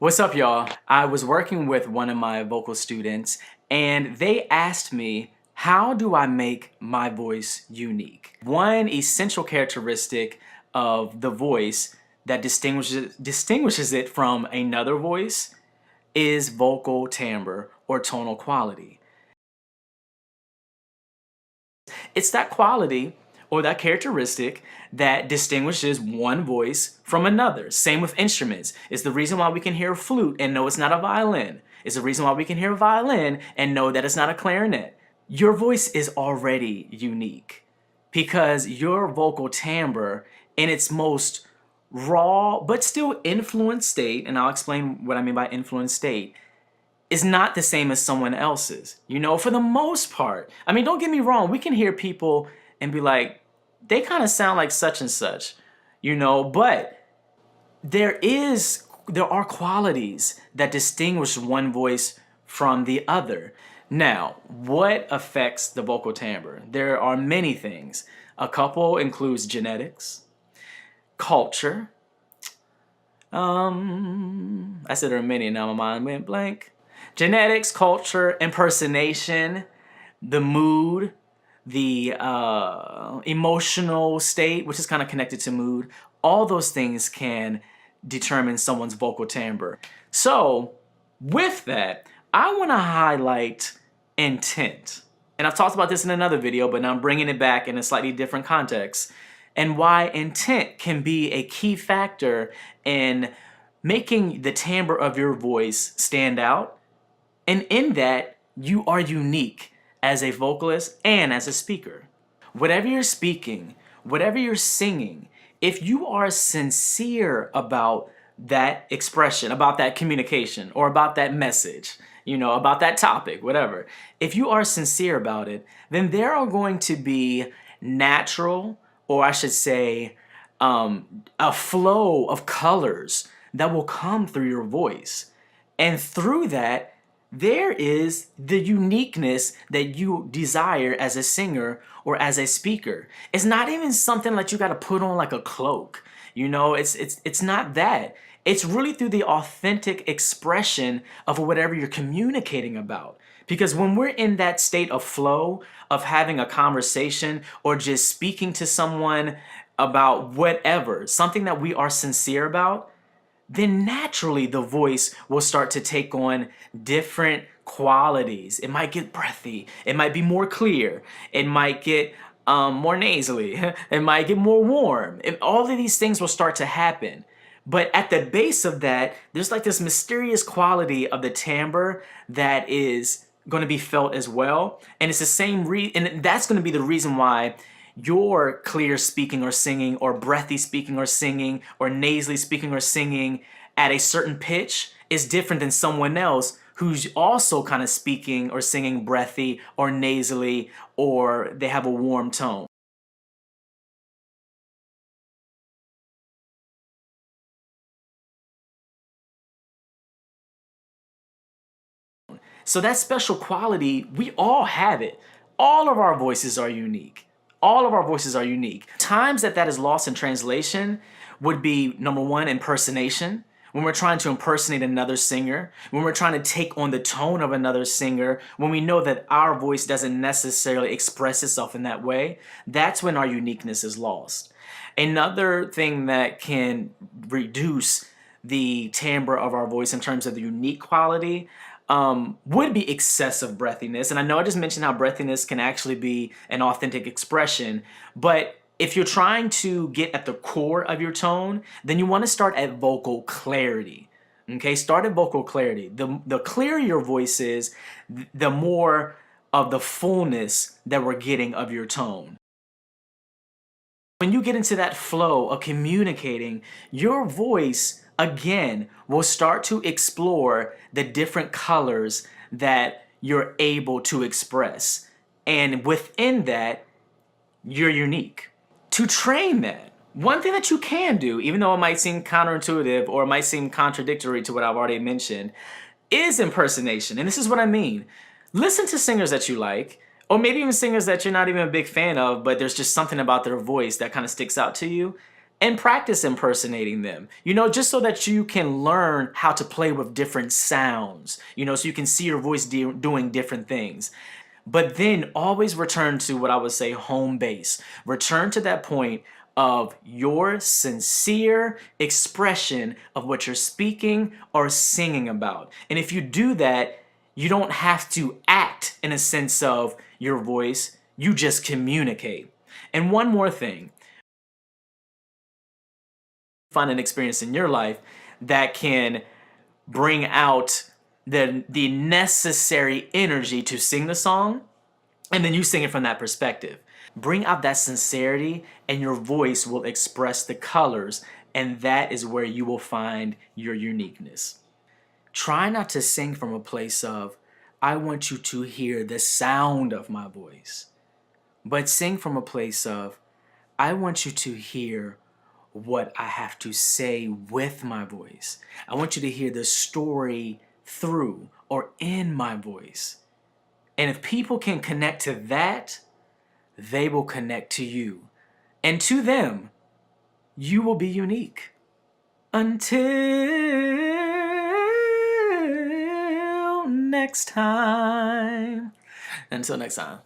What's up, y'all? I was working with one of my vocal students and they asked me, how do I make my voice unique? One essential characteristic of the voice that distinguishes it from another voice is vocal timbre or tonal quality. It's that quality or that characteristic that distinguishes one voice from another. Same with instruments. It's the reason why we can hear a flute and know it's not a violin. It's the reason why we can hear a violin and know that it's not a clarinet. Your voice is already unique because your vocal timbre in its most raw but still influenced state, and I'll explain what I mean by influenced state, is not the same as someone else's. You know, for the most part. I mean, don't get me wrong, we can hear people and be like, they kind of sound like such and such, you know, but there are qualities that distinguish one voice from the other. Now, what affects the vocal timbre? There are many things. A couple includes genetics, culture. I said there are many, now my mind went blank. Genetics, culture, impersonation, the mood, the emotional state, which is kind of connected to mood. All those things can determine someone's vocal timbre. So with that, I want to highlight intent. And I've talked about this in another video, but now I'm bringing it back in a slightly different context, and why intent can be a key factor in making the timbre of your voice stand out. And in that, you are unique as a vocalist and as a speaker. Whatever you're speaking, whatever you're singing, if you are sincere about that expression, about that communication, or about that message, you know, about that topic, whatever, if you are sincere about it, then there are going to be natural, or I should say, a flow of colors that will come through your voice. And through that, there is the uniqueness that you desire as a singer or as a speaker. It's not even something that you got to put on like a cloak. You know, it's not that. It's really through the authentic expression of whatever you're communicating about. Because when we're in that state of flow, of having a conversation or just speaking to someone about whatever, something that we are sincere about, then naturally the voice will start to take on different qualities. It might get breathy, it might be more clear, it might get more nasally, it might get more warm. All of these things will start to happen. But at the base of that, there's like this mysterious quality of the timbre that is going to be felt as well. And it's the same and that's going to be the reason why your clear speaking or singing, or breathy speaking or singing, or nasally speaking or singing at a certain pitch is different than someone else who's also kind of speaking or singing breathy or nasally, or they have a warm tone. So that special quality, we all have it. All of our voices are unique. All of our voices are unique. Times that is lost in translation would be, number one, impersonation. When we're trying to impersonate another singer, when we're trying to take on the tone of another singer, when we know that our voice doesn't necessarily express itself in that way, that's when our uniqueness is lost. Another thing that can reduce the timbre of our voice in terms of the unique quality would be excessive breathiness. And I know I just mentioned how breathiness can actually be an authentic expression, but if you're trying to get at the core of your tone, then you want to start at vocal clarity. Okay, start at vocal clarity. The clearer your voice is, the more of the fullness that we're getting of your tone. When you get into that flow of communicating, your voice again will start to explore the different colors that you're able to express. And within that, you're unique. To train that, one thing that you can do, even though it might seem counterintuitive or it might seem contradictory to what I've already mentioned, is impersonation. And this is what I mean. Listen to singers that you like, or maybe even singers that you're not even a big fan of, but there's just something about their voice that kind of sticks out to you, and practice impersonating them, just so that you can learn how to play with different sounds, so you can see your voice doing different things. But then always return to what I would say home base. Return to that point of your sincere expression of what you're speaking or singing about. And if you do that, you don't have to act in a sense of your voice, you just communicate. And one more thing, find an experience in your life that can bring out the necessary energy to sing the song, and then you sing it from that perspective. Bring out that sincerity, and your voice will express the colors, and that is where you will find your uniqueness. Try not to sing from a place of, I want you to hear the sound of my voice, but sing from a place of, I want you to hear what I have to say with my voice. I want you to hear the story through or in my voice. And if people can connect to that, they will connect to you. And to them, you will be unique. Until next time. Until next time.